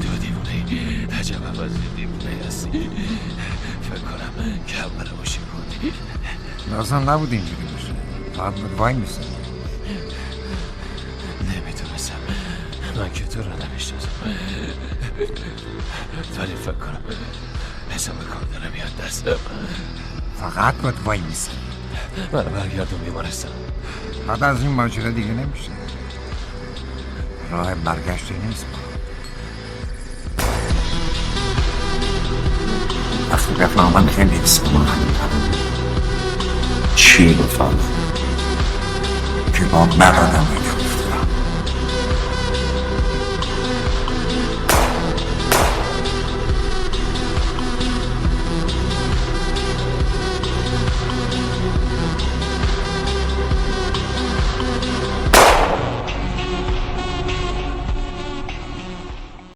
تو دیوونه عجب عوض دیوونه هستی. فکر کنم که اول باشی بود. لازم نبود اینجوری باشه. فقط بود وای میسن. نمیتونستم. من که تو رو نمیشناسم، ولی فکر کنم حساب کار داره میاد دستم. فقط بود وای میسن. منو برگردون بیمارستان. بعد از این ماجرا دیگه نمیشه. راه برگشتی نیست. وقتی بفهمم خیلی اسم چی بفهمم که با من آدم